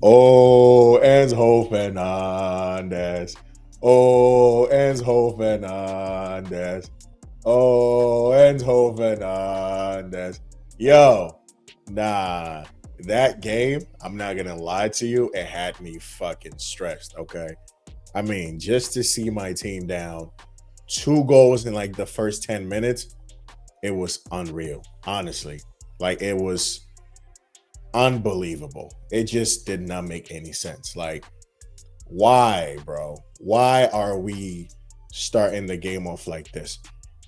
Oh, Enzo Fernandez. Oh, Enzo Fernandez. Oh, Enzo Fernandez. Yo, nah, that game, I'm not gonna lie to you, it had me fucking stressed, okay? I mean, just to see my team down 2 goals in like the first 10 minutes, it was unreal, honestly. Like, it was unbelievable. It just did not make any sense. Like, why, bro? Why are we starting the game off like this?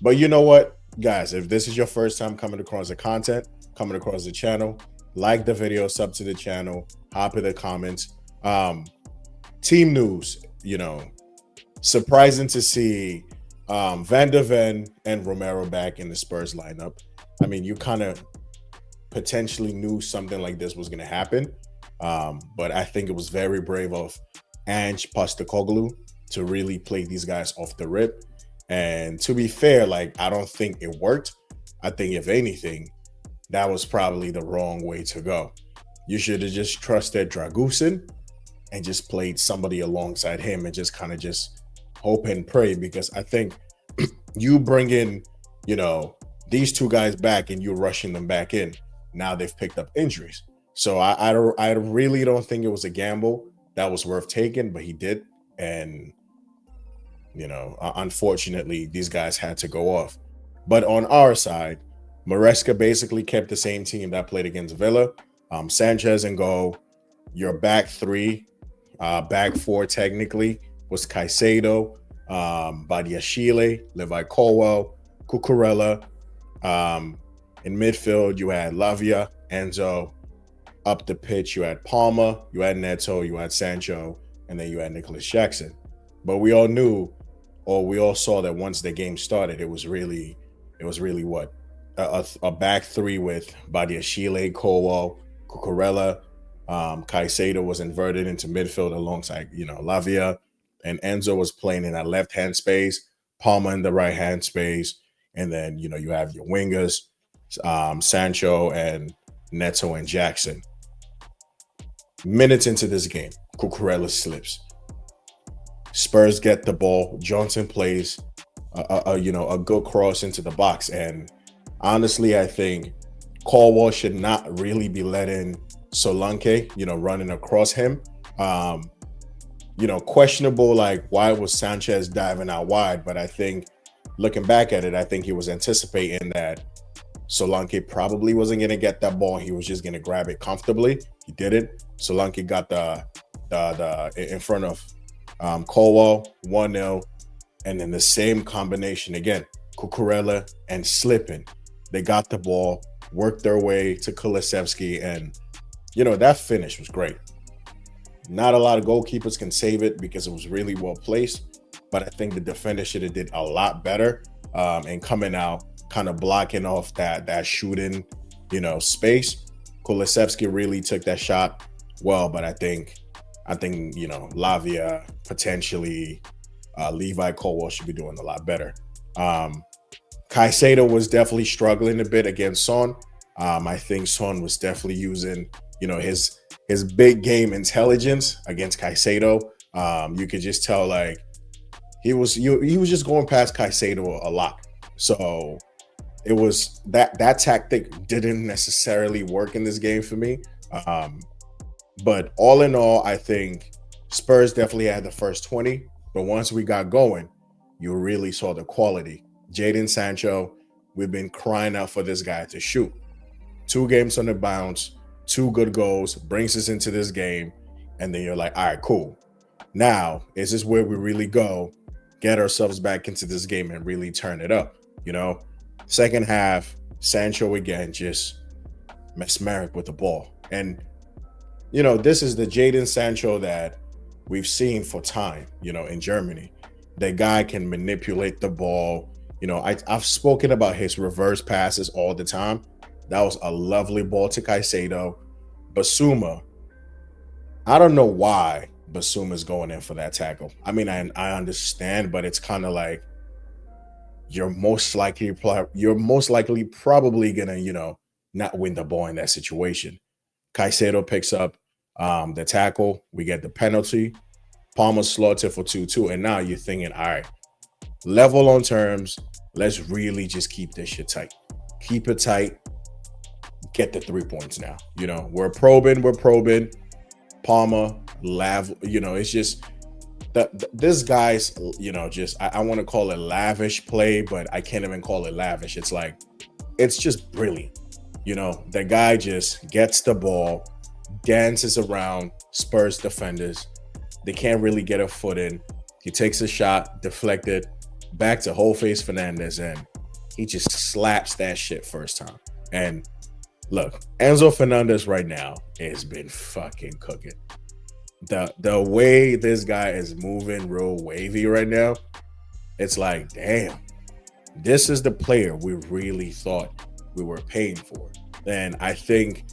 But you know what, guys? If this is your first time coming across the content, coming across the channel, like the video, sub to the channel, hop in the comments. Team news, surprising to see Van der Ven and Romero back in the Spurs lineup. I mean, you kind of potentially knew something like this was going to happen. But I think it was very brave of Ange Postecoglou to really play these guys off the rip. And to be fair, like, I don't think it worked. I think if anything, that was probably the wrong way to go. You should have just trusted Dragusin and just played somebody alongside him and just kind of just hope and pray, because I think you bring in, these two guys back and you're rushing them back in. Now they've picked up injuries. So I really don't think it was a gamble that was worth taking, but he did. And, unfortunately, these guys had to go off. But on our side, Maresca basically kept the same team that played against Villa. Sanchez and goal. Your back three, back four technically was Caicedo, Badiashile, Levi Colwell, Cucurella. In midfield, you had Lavia, Enzo. Up the pitch, you had Palmer, you had Neto, you had Sancho, and then you had Nicholas Jackson. But we all knew, or we all saw that once the game started, it was really what? A back three with Badiashile, Colwell, Cucurella. Caicedo was inverted into midfield alongside, Lavia, and Enzo was playing in that left-hand space, Palmer in the right-hand space, and then, you have your wingers, Sancho and Neto and Jackson. Minutes into this game, Cucurella slips. Spurs get the ball. Johnson plays a good cross into the box, and honestly, I think Colwell should not really be letting Solanke, running across him. Questionable, like, why was Sanchez diving out wide? But I think, looking back at it, I think he was anticipating that Solanke probably wasn't going to get that ball. He was just going to grab it comfortably. He didn't. Solanke got the in front of Colwell, 1-0. And then the same combination again, Cucurella and slipping. They got the ball, worked their way to Kulusevski, and, that finish was great. Not a lot of goalkeepers can save it because it was really well placed, but I think the defender should have did a lot better and coming out, kind of blocking off that shooting, space. Kulusevski really took that shot well, but I think Lavia, potentially Levi Colwell should be doing a lot better. Caicedo was definitely struggling a bit against Son. I think Son was definitely using, his big game intelligence against Caicedo. You could just tell, like, he was just going past Caicedo a lot. So it was that tactic didn't necessarily work in this game for me. But all in all, I think Spurs definitely had the first 20. But once we got going, you really saw the quality. Jadon Sancho, we've been crying out for this guy to shoot. 2 games on the bounce, 2 good goals, brings us into this game. And then you're like, all right, cool. Now, is this where we really go, get ourselves back into this game and really turn it up? Second half, Sancho again, just mesmeric with the ball. And, this is the Jadon Sancho that we've seen for time, in Germany. The guy can manipulate the ball. I've spoken about his reverse passes all the time. That was a lovely ball to Caicedo. Basuma, I don't know why Basuma's going in for that tackle. I mean, I understand, but it's kind of like you're most likely probably gonna, not win the ball in that situation. Caicedo picks up the tackle, we get the penalty. Palmer slotted for 2-2. And now you're thinking, all right, level on terms. Let's really just keep this shit tight. Keep it tight. Get the 3 points now. We're probing. Palmer, it's just this guy's, just I want to call it lavish play, but I can't even call it lavish. It's just brilliant. The guy just gets the ball, dances around Spurs defenders. They can't really get a foot in. He takes a shot, deflected, back to whole face Fernandez, and he just slaps that shit first time. And look, Enzo Fernandez right now has been fucking cooking. The way this guy is moving real wavy right now, it's like, damn, this is the player we really thought we were paying for. And I think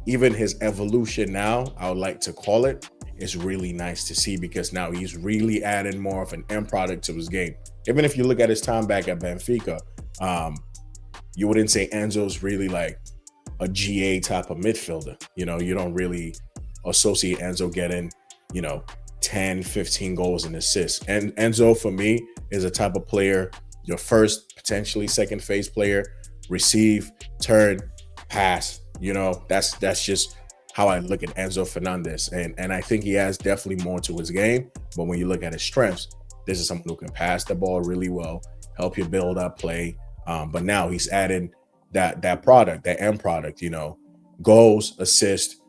even his evolution now, I would like to call it, is really nice to see, because now he's really adding more of an end product to his game. Even if you look at his time back at Benfica, you wouldn't say Enzo's really like a GA type of midfielder. You don't really associate Enzo getting, 10, 15 goals and assists. And Enzo, for me, is a type of player, your first, potentially second phase player, receive, turn, pass. That's just how I look at Enzo Fernandez. And I think he has definitely more to his game. But when you look at his strengths, this is someone who can pass the ball really well, help you build up play. But now he's adding that product, that end product, goals, assist.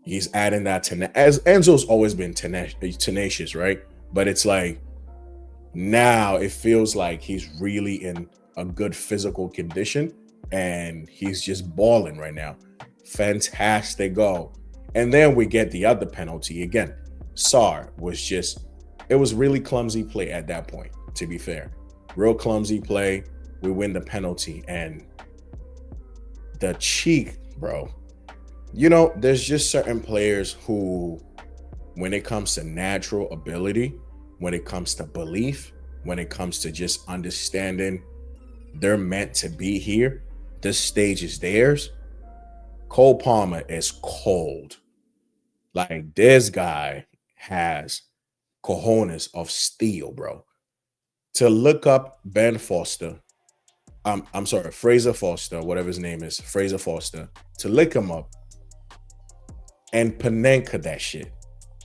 He's adding that as Enzo's always been tenacious, right? But it's like now it feels like he's really in a good physical condition, and he's just balling right now. Fantastic goal. And then we get the other penalty again. Sarr it was really clumsy play at that point, to be fair. Real clumsy play. We win the penalty, and the cheek, bro. There's just certain players who, when it comes to natural ability, when it comes to belief, when it comes to just understanding they're meant to be here, this stage is theirs. Cole Palmer is cold. Like, this guy has cojones of steel, bro. To look up Ben Foster, I'm sorry, Fraser Foster, whatever his name is, Fraser Foster, to lick him up and Panenka that shit.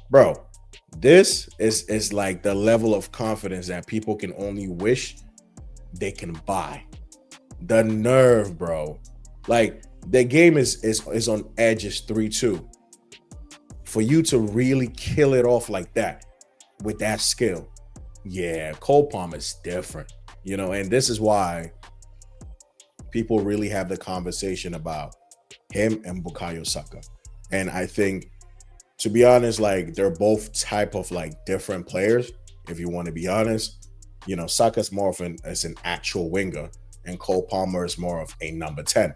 Bro, this is like the level of confidence that people can only wish they can buy. The nerve, bro. Like, the game is on edge, is 3-2. For you to really kill it off like that with that skill, yeah, Cole Palmer is different. And this is why people really have the conversation about him and Bukayo Saka. And I think, to be honest, like, they're both type of like different players. If you want to be honest, Saka's more of an actual winger, and Cole Palmer is more of a number 10.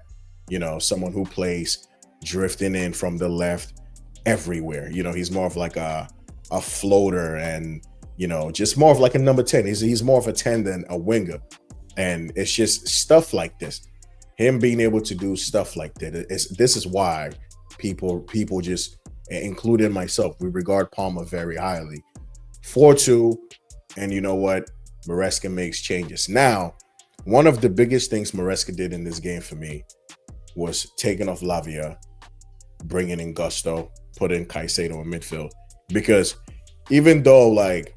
Someone who plays drifting in from the left everywhere. He's more of like a floater, and just more of like a number 10. He's more of a 10 than a winger. And it's just stuff like this. Him being able to do stuff like that. This is why people just, including myself, we regard Palmer very highly. 4-2, and you know what? Maresca makes changes. Now, one of the biggest things Maresca did in this game for me was taking off Lavia, bringing in Gusto, putting Caicedo in midfield. Because even though, like,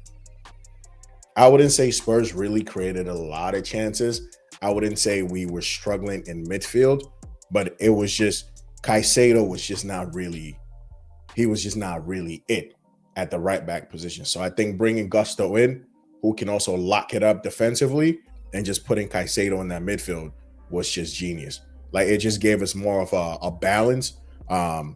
I wouldn't say Spurs really created a lot of chances, I wouldn't say we were struggling in midfield, but it was just Caicedo was just not really it at the right back position. So I think bringing Gusto in, who can also lock it up defensively, and just putting Caicedo in that midfield was just genius. Like, it just gave us more of a balance. And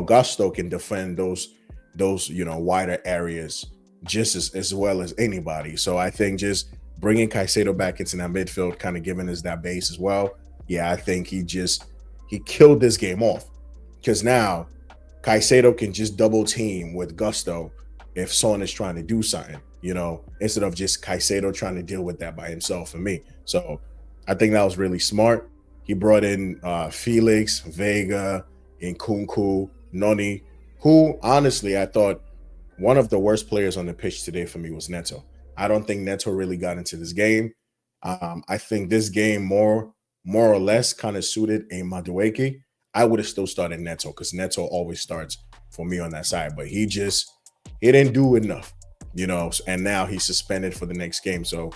Gusto can defend those wider areas just as well as anybody. So I think just bringing Caicedo back into that midfield, kind of giving us that base as well. Yeah, I think he killed this game off, because now Caicedo can just double team with Gusto if Son is trying to do something, instead of just Caicedo trying to deal with that by himself for me. So I think that was really smart. He brought in Felix, Vega, Nkunku, Noni, who honestly I thought one of the worst players on the pitch today for me was Neto. I don't think Neto really got into this game. I think this game more or less kind of suited a Madueke. I would have still started Neto because Neto always starts for me on that side, but he didn't do enough, and now he's suspended for the next game. So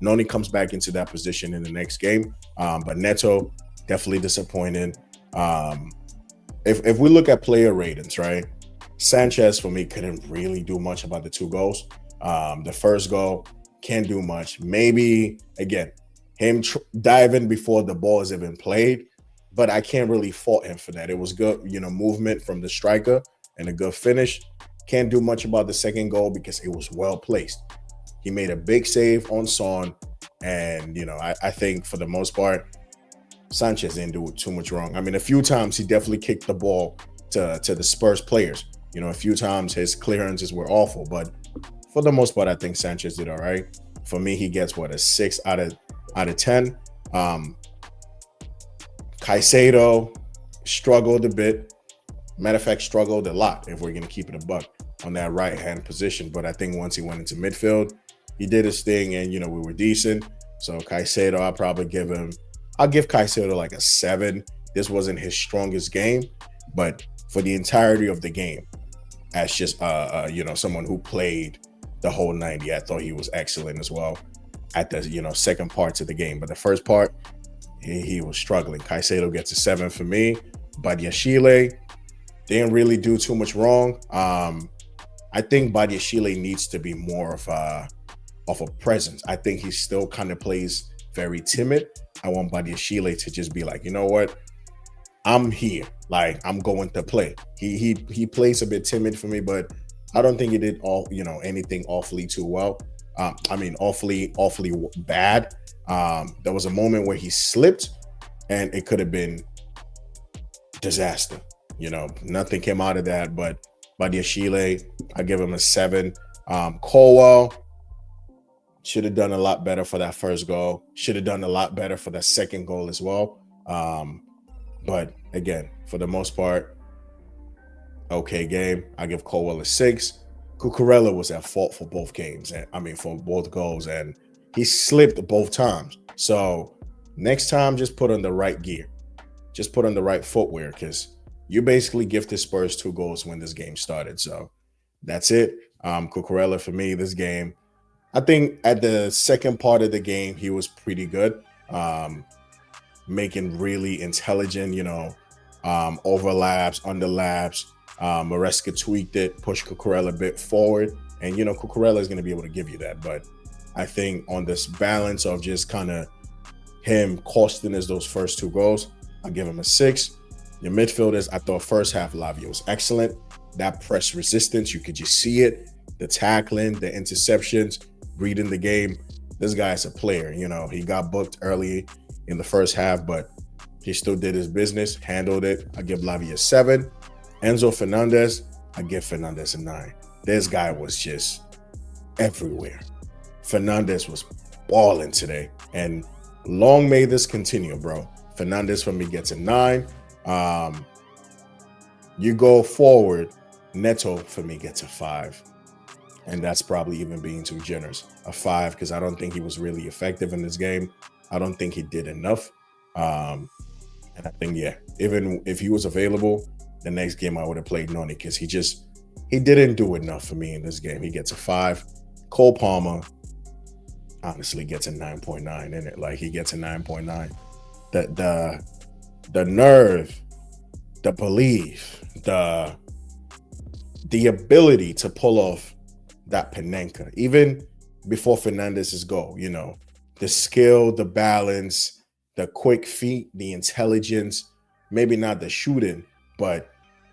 Noni comes back into that position in the next game. But Neto definitely disappointed. Um, if we look at player ratings, right? Sanchez for me couldn't really do much about the two goals. The first goal can't do much. Maybe again, him diving before the ball is even played, but I can't really fault him for that. It was good, movement from the striker and a good finish. Can't do much about the second goal because it was well placed. He made a big save on Son, and I think for the most part, Sanchez didn't do too much wrong. I mean, a few times he definitely kicked the ball to the Spurs players. A few times his clearances were awful, but for the most part, I think Sanchez did all right. For me, he gets a 6 out of 10. Caicedo struggled a bit. Matter of fact, struggled a lot if we're going to keep it a buck on that right hand position. But I think once he went into midfield, he did his thing, and we were decent. So Caicedo, I'll give Caicedo like a 7. This wasn't his strongest game, but for the entirety of the game, as just someone who played the whole 90, I thought he was excellent as well at the second parts of the game. But the first part, he was struggling. Caicedo gets a 7 for me. Badiashile didn't really do too much wrong. I think Badiashile needs to be more of a presence. I think he still kind of plays very timid. I want Badiashile to just be like, you know what? I'm here. Like, I'm going to play. He plays a bit timid for me, but I don't think he did anything awfully too well. Awfully bad. There was a moment where he slipped, and it could have been disaster. Nothing came out of that, but Badiashile, I give him a 7. Colwell should have done a lot better for that first goal. Should have done a lot better for that second goal as well. But again, for the most part, okay game. I give Colwell a 6. Cucurella was at fault for both games, and for both goals, and he slipped both times. So next time, just put on the right gear. Just put on the right footwear, because you basically gifted Spurs 2 goals when this game started. So that's it. Cucurella for me this game. I think at the second part of the game, he was pretty good. Making really intelligent, overlaps, underlaps. Maresca tweaked it, pushed Cucurella a bit forward. And, Cucurella is going to be able to give you that. But I think on this balance of just kind of him costing us those first 2 goals, I'll give him a 6. Your midfielders, I thought first half Lavia was excellent. That press resistance, you could just see it. The tackling, the interceptions, reading the game. This guy's a player. He got booked early in the first half, but he still did his business, handled it. I give Lavia a 7. Enzo Fernandez, I give Fernandez a 9. This guy was just everywhere. Fernandez was balling today, and long may this continue, bro. Fernandez for me gets a 9. You go forward, Neto for me gets a 5. And that's probably even being too generous. A 5, because I don't think he was really effective in this game. I don't think he did enough. And I think, even if he was available, the next game I would have played Noni, because he didn't do enough for me in this game. He gets a 5. Cole Palmer honestly gets a 9.9 in it. Like, he gets a 9.9. The nerve, the belief, the ability to pull off that Panenka, even before Fernandez's goal, the skill, the balance, the quick feet, the intelligence, maybe not the shooting, but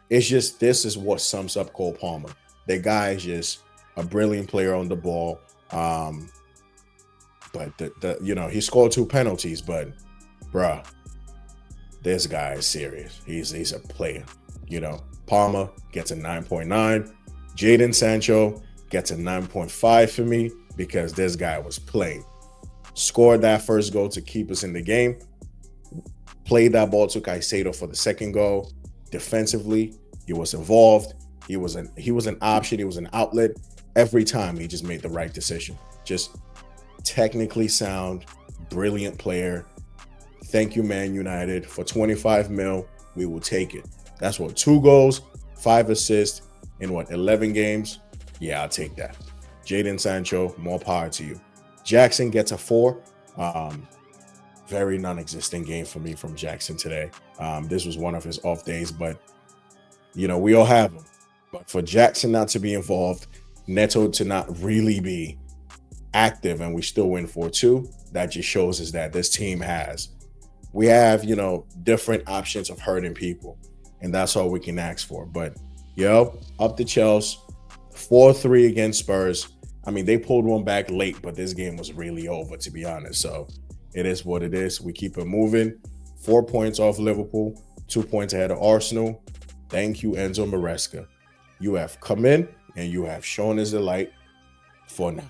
it's just, this is what sums up Cole Palmer. The guy is just a brilliant player on the ball. But he scored 2 penalties, but bruh, this guy is serious. He's a player. Palmer gets a 9.9. Jadon Sancho gets a 9.5 for me, because this guy was playing. Scored that first goal to keep us in the game. Played that ball to Caicedo for the second goal. defensively. He was involved. He was an option. He was an outlet. Every time he just made the right decision. Just technically sound, brilliant player. Thank you, Man United. For 25 mil, we will take it. That's what, 2 goals, 5 assists in what, 11 games? Yeah, I'll take that. Jadon Sancho, more power to you. Jackson gets a 4. Very non-existent game for me from Jackson today. This was one of his off days, but we all have them. But for Jackson not to be involved, Neto to not really be active, and we still win 4-2, that just shows us that this team we have different options of hurting people, and that's all we can ask for. But up to Chelsea, 4-3 against Spurs. I mean, they pulled one back late, but this game was really over, to be honest. So it is what it is. We keep it moving. 4 points off Liverpool, 2 points ahead of Arsenal. Thank you, Enzo Maresca. You have come in and you have shown us the light for now,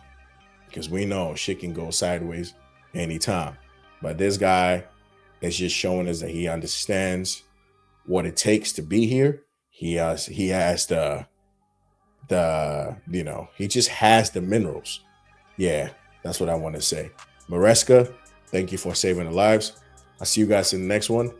because we know shit can go sideways anytime. But this guy is just showing us that he understands what it takes to be here. He has he just has the minerals. Yeah, that's what I want to say. Maresca, thank you for saving the lives. I'll see you guys in the next one.